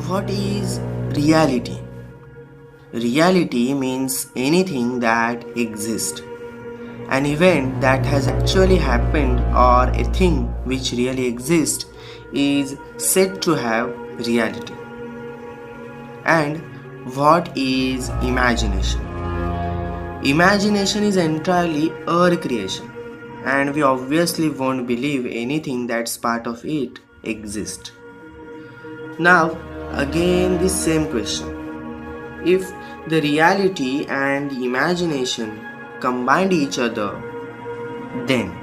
What is reality? Reality means anything that exists. An event that has actually happened or a thing which really exists is said to have reality. And what is imagination? Imagination is entirely our creation, and we obviously won't believe anything that's part of it exists. Now, again, the same question. If the reality and the imagination combined each other, then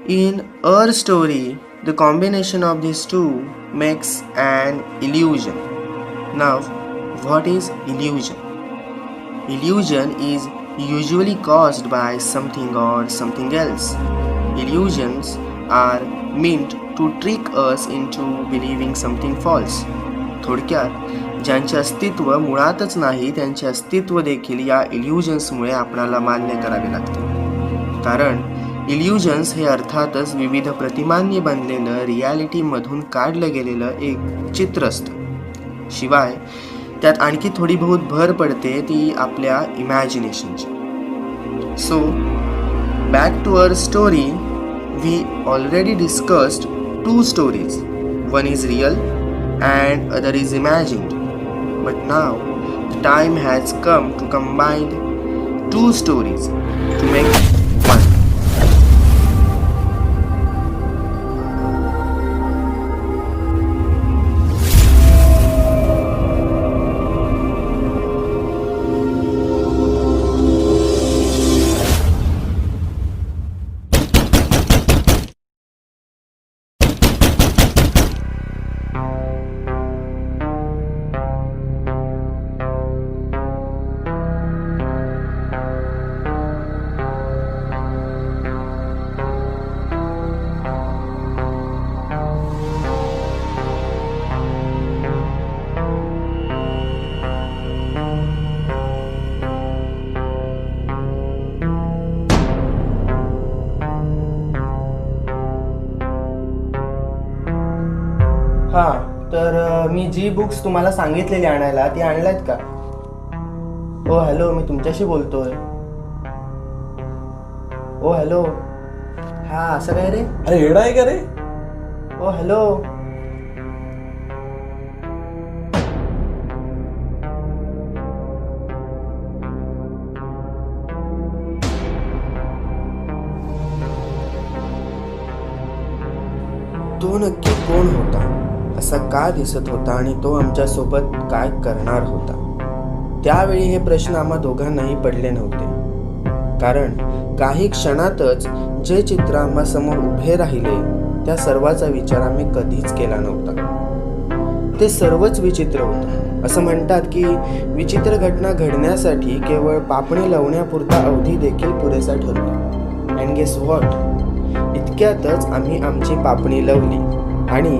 in our story, the combination of these two makes an illusion. Now, what is illusion? Illusion is usually caused by something or something else. Illusions are meant to trick us into believing something false. थोडक्यात ज्यांचे अस्तित्व मुळातच नाही त्यांचे अस्तित्व देखील या इल्युजन्समुळे आपल्याला मान्य करावे लागते. कारण इल्युजन्स हे अर्थातच विविध प्रतिमांनी बनलेलं रियालिटीमधून काढलं गेलेलं एक चित्र असतं. शिवाय त्यात आणखी थोडी बहुत भर पडते ती आपल्या इमॅजिनेशनची. So back to our story. We already discussed two stories. One is real and other is imagined. But now the time has come to combine two stories to make one. तर मी जी बुक्स तुम्हाला सांगितलेली आणायला ती आणल्यात का? ओ hello, मी तुमच्याशी बोलतोय. ओ hello. हा, असं काय रे? अरे येडा आहे का रे? ओ हॅलो. तो नक्की कोण होता? असा का दिसत होता आणि तो आमच्यासोबत काय करणार होता? त्यावेळी हे प्रश्न आम्हा दोघांनाही पडले नव्हते. कारण काही क्षणातच जे चित्र आम्हा समोर उभे राहिले त्या सर्वाचा विचार आम्ही कधीच केला नव्हता. ते सर्वच विचित्र होतं. असं म्हणतात की विचित्र घटना घडण्यासाठी केवळ पापणी लावण्यापुरता अवधी देखील पुरेसा ठरतो. And guess what? इतक्यातच आम्ही आमची पापणी लावली आणि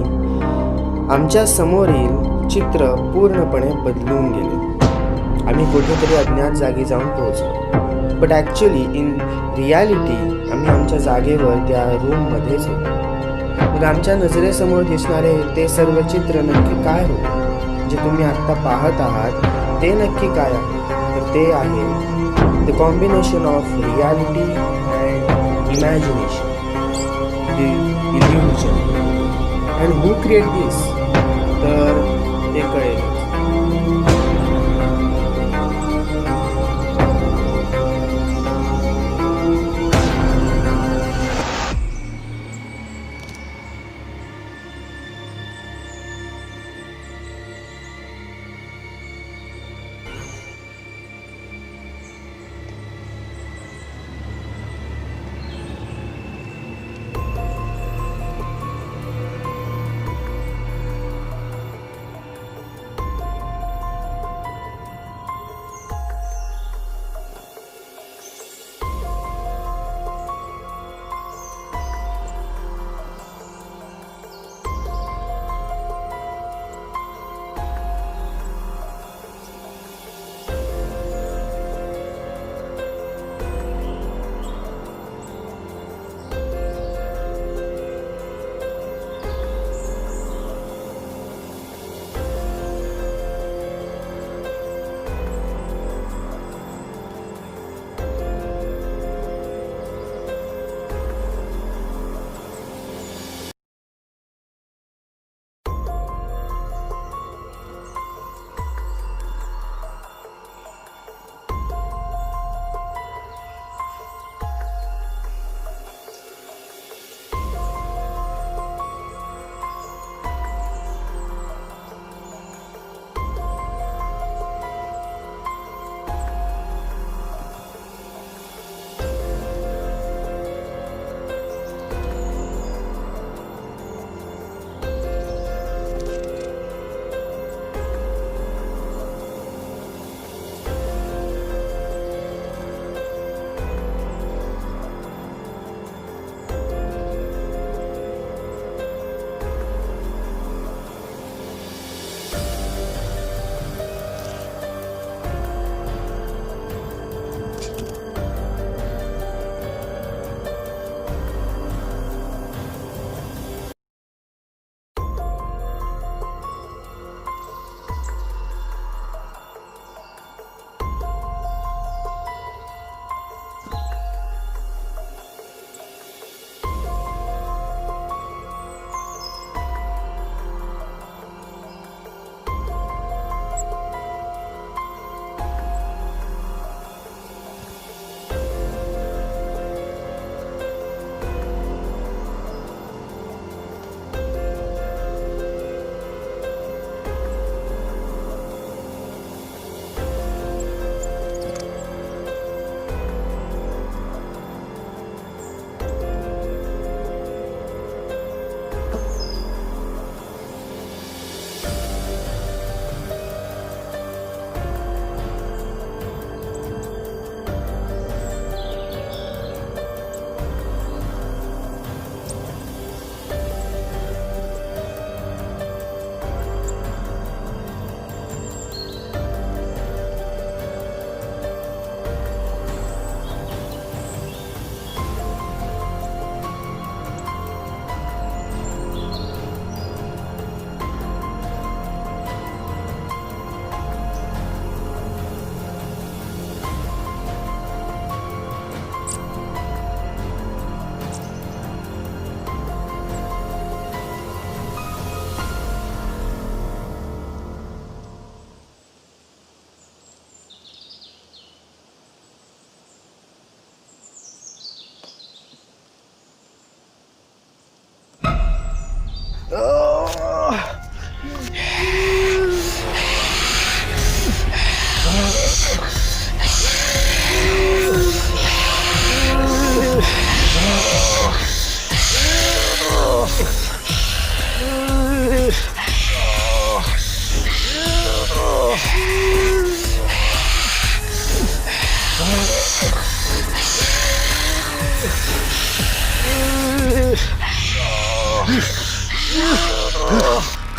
आमच्या समोरील चित्र पूर्णपणे बदलून गेले. आम्ही कुठेतरी अज्ञात जागी जाऊन पोहोचलो. बट ॲक्च्युली इन रियालिटी आम्ही आमच्या जागेवर त्या रूममध्येच होतो. मग आमच्या नजरेसमोर दिसणारे ते सर्व चित्र नक्की काय होते जे तुम्ही आत्ता पाहत आहात ते नक्की काय आहे? तर ते आहे the combination of reality and imagination, the illusion. And who create this? तर ते कळेल.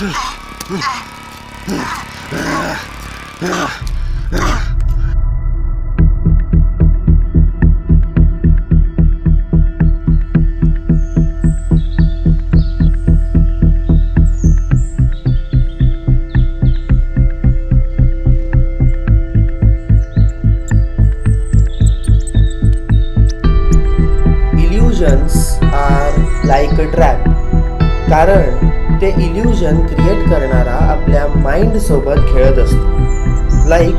Illusions are like a trap, कारण ते इल्युजन क्रिएट करणारा आपल्या माइंड सोबत खेळत असतो. लाईक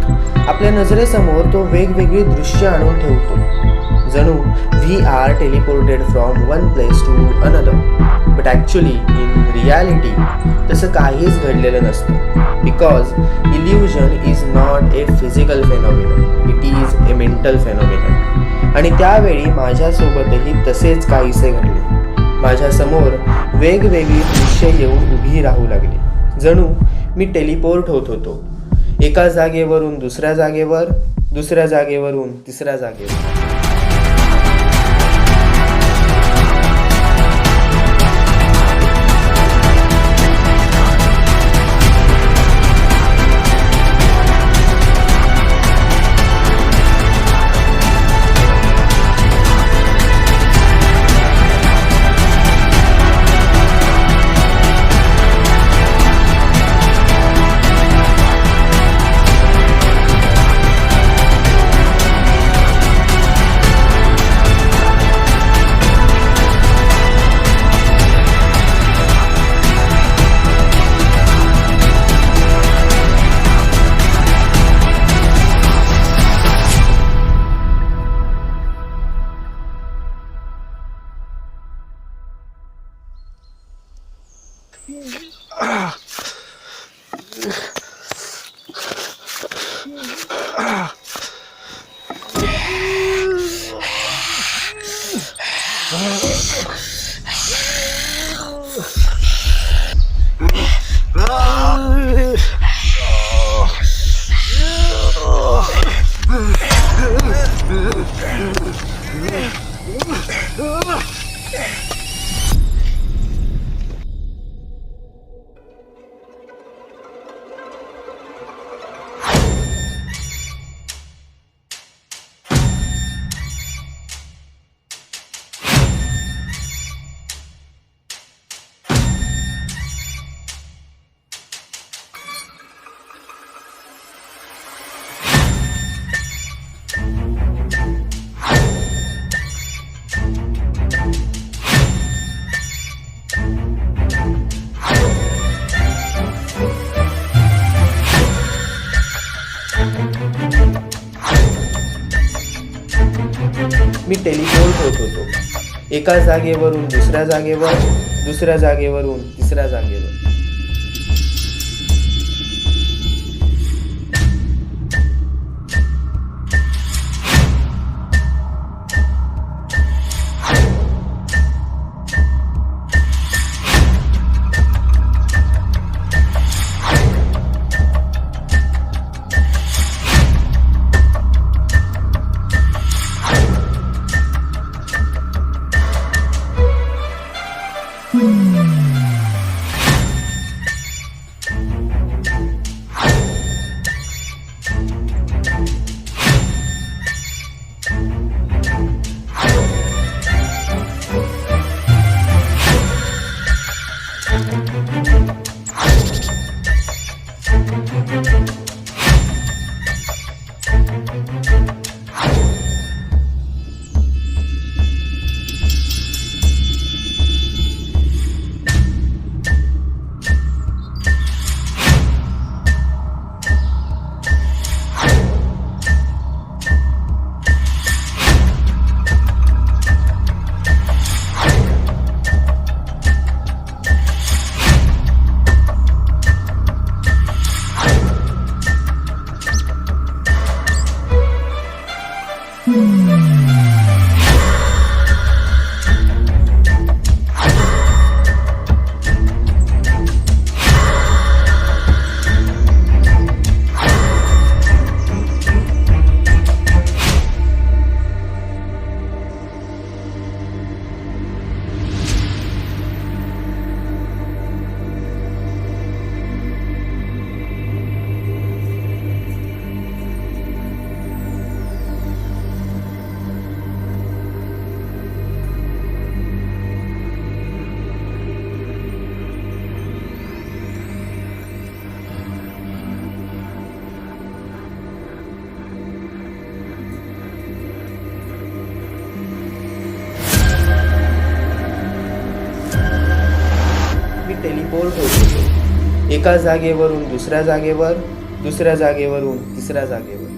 आपल्या नजरेसमोर तो वेगवेगळी दृश्य आणून ठेवतो, जणू we are teleported from one place to another. But actually in reality तसं काहीच घडलेलं नसतं, because illusion is not a physical phenomenon, it is a mental phenomenon. आणि त्यावेळी माझ्यासोबतही तसेच काहीसे घडले. माझ्यासमोर वेगवेगळी दृश्य येऊन उभी राहू लागली, जणू मी टेलिपोर्ट होत होतो, एका जागेवरून दुसऱ्या जागेवर, दुसऱ्या जागेवरून तिसऱ्या जागेवर. मी टेलिपोर्ट होत होतो, एका जागेवरून दुसऱ्या जागेवर, दुसऱ्या जागेवरून तिसऱ्या जागेवर. टेलिपोर्ट होतो एका जागेवरून दुसऱ्या जागेवर, दुसऱ्या जागेवरून तिसऱ्या जागेवर.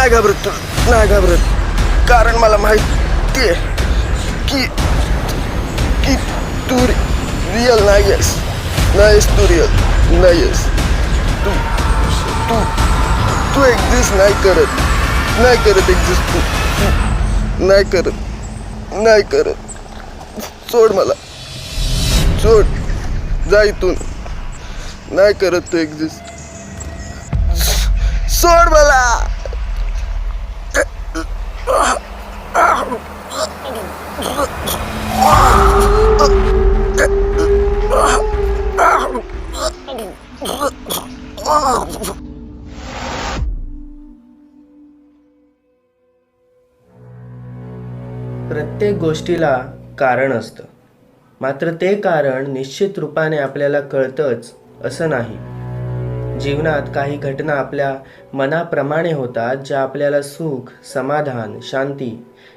नाही घाबरत नाही घाबरत, कारण मला माहिती आहे की की तू रिअल नाही आहेस तू रिअल नाही आहेस. तू तू तू एक्झिस्ट नाही करत एक्झिस्ट तू नाही करत. सोड मला, सोड, जा इथून. नाही करत तू एक्झिस्ट. सोड मला. प्रत्येक गोष्टीला कारण असतं, मात्र ते कारण निश्चित रूपाने आपल्याला कळतंच असं नाही. जीवनात काही घटना आपल्या मनाप्रमाणे होतात, ज्या आपल्याला सुख, समाधान, शांती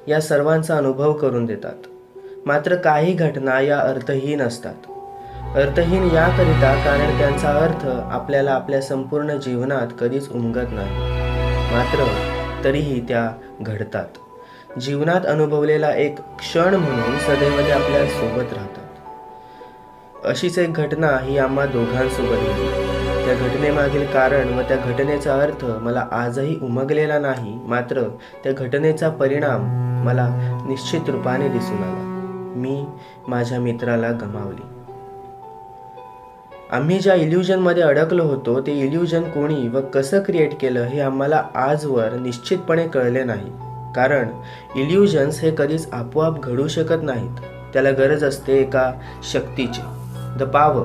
या सर्वांचा अनुभव करून देतात. मात्र काही घटना या अर्थहीन असतात. अर्थहीन याकरिता कारण त्यांचा अर्थ आपल्याला आपल्या संपूर्ण जीवनात कधीच उमगत नाही, मात्र तरीही त्या घडतात. जीवनात अनुभवलेला एक क्षण म्हणून सदैव ते आपल्या सोबत राहतात. अशीच एक घटना ही आम्हा दोघांसोबत घडली. त्या घटनेमागील कारण व त्या घटनेचा अर्थ मला आजही उमगलेला नाही, मात्र त्या घटनेचा परिणाम मला निश्चित रूपाने दिसून आला. मी माझ्या मित्राला गमावली. आम्ही ज्या इल्युजनमध्ये अडकलो होतो ते इल्युजन कोणी व कसं क्रिएट केलं हे आम्हाला आजवर निश्चितपणे कळले नाही. कारण इल्युजन्स हे कधीच आपोआप घडू शकत नाहीत. त्याला गरज असते एका शक्तीची. The power,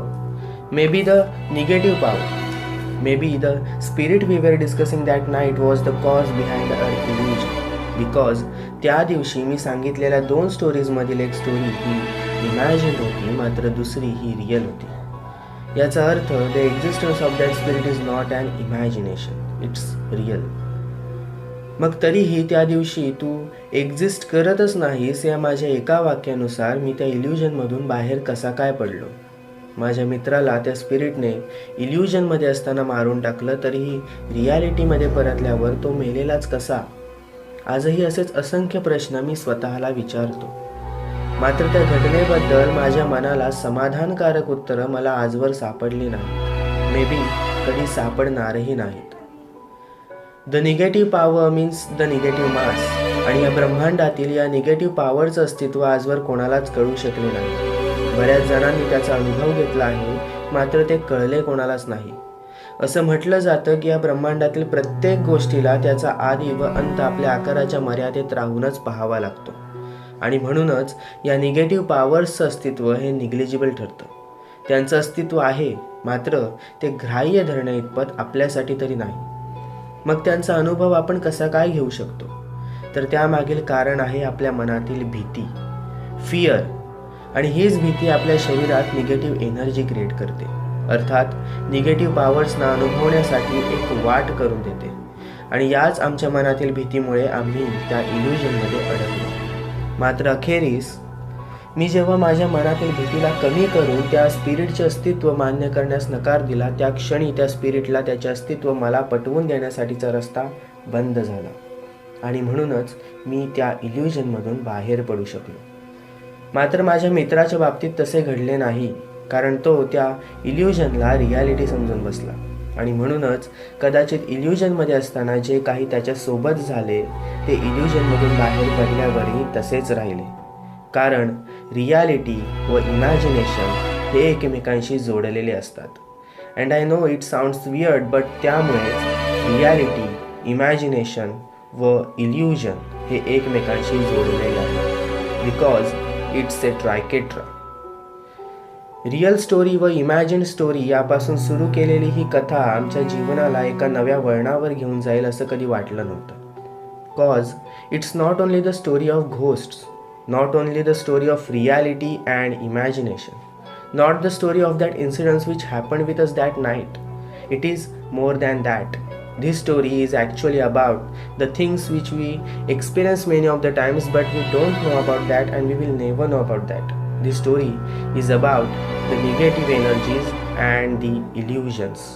may be the negative power, may be the spirit we were discussing that night was the cause behind the illusion. Because त्या दिवशी मी सांगितलेल्या 2 स्टोरीजमधील एक स्टोरी ही इमॅजिन होती, मात्र दुसरी ही रिअल होती. याचा अर्थ the existence of that spirit is not an imagination, it's real. मग तरीही त्या दिवशी तू एक्झिस्ट करतच नाहीस या माझ्या एका वाक्यानुसार मी त्या इल्युजनमधून बाहेर कसा काय पडलो. माझ्या मित्राला त्या स्पिरिटने इल्युजनमध्ये असताना मारून टाकलं, तरीही रियालिटीमध्ये परतल्यावर तो मेलेलाच कसा? आजही असेच असंख्य प्रश्न मी स्वतःला विचारतो. मात्र त्या घटनेबद्दल माझ्या मनाला समाधानकारक उत्तरं मला आजवर सापडली नाहीत, मे बी कधी सापडणारही नाहीत. The negative power means the negative mass, आणि या ब्रह्मांडातील या निगेटिव्ह पॉवरचं अस्तित्व आजवर कोणालाच कळू शकले नाही. बऱ्याच जणांनी त्याचा अनुभव घेतला आहे, मात्र ते कळले कोणालाच नाही. असं म्हटलं जातं की या ब्रह्मांडातील प्रत्येक गोष्टीला त्याचा आदी व अंत आपल्या आकाराच्या मर्यादेत राहूनच पाहावा लागतो, आणि म्हणूनच या निगेटिव्ह पॉवर्सचं अस्तित्व हे निग्लिजिबल ठरतं. त्यांचं अस्तित्व आहे, मात्र ते ग्राह्य धरण्या इतपत आपल्यासाठी तरी नाही. मग त्यांचा अनुभव आपण कसा काय घेऊ शकतो? तर त्यामागील कारण आहे आपल्या मनातील भीती, फिअर. आणि हीच भीती आपल्या शरीरात निगेटिव्ह एनर्जी क्रिएट करते, अर्थात निगेटिव्ह पॉवर्सना अनुभवण्यासाठी एक वाट करून देते. आणि याच आमच्या मनातील भीतीमुळे आम्ही त्या इल्युजनमध्ये अडकलो. मात्र अखेरीस मी जेव्हा माझ्या मनातील भीतीला कमी करून त्या स्पिरिटचे अस्तित्व मान्य करण्यास नकार दिला, त्या क्षणी त्या स्पिरिटला त्याचे अस्तित्व मला पटवून देण्यासाठीचा रस्ता बंद झाला, आणि म्हणूनच मी त्या इल्युजनमधून बाहेर पडू शकलो. मात्र माझ्या मित्राच्या बाबतीत तसे घडले नाही, कारण तो त्या इल्युजनला रियालिटी समजून बसला, आणि म्हणूनच कदाचित इल्युजनमध्ये असताना जे काही त्याच्यासोबत झाले ते इल्युजनमधून बाहेर पडल्यावरही तसेच राहिले. कारण रियालिटी व इमॅजिनेशन हे एकमेकांशी जोडलेले असतात. And I know it sounds weird, but त्यामुळेच रियालिटी, इमॅजिनेशन व इल्युजन हे एकमेकांशी जोडलेले आहे. Because it's a triquetra. Real story व इमॅजिन स्टोरी यापासून सुरू केलेली ही कथा आमच्या जीवनाला एका नव्या वळणावर घेऊन जाईल असं कधी वाटलं नव्हतं. Cause it's not only the story of ghosts, not only the story of reality and imagination, not the story of that incidents which happened with us that night. It is more than that. This story is actually about the things which we experience many of the times, but we don't know about that, and we will never know about that. This story is about the negative energies and the illusions.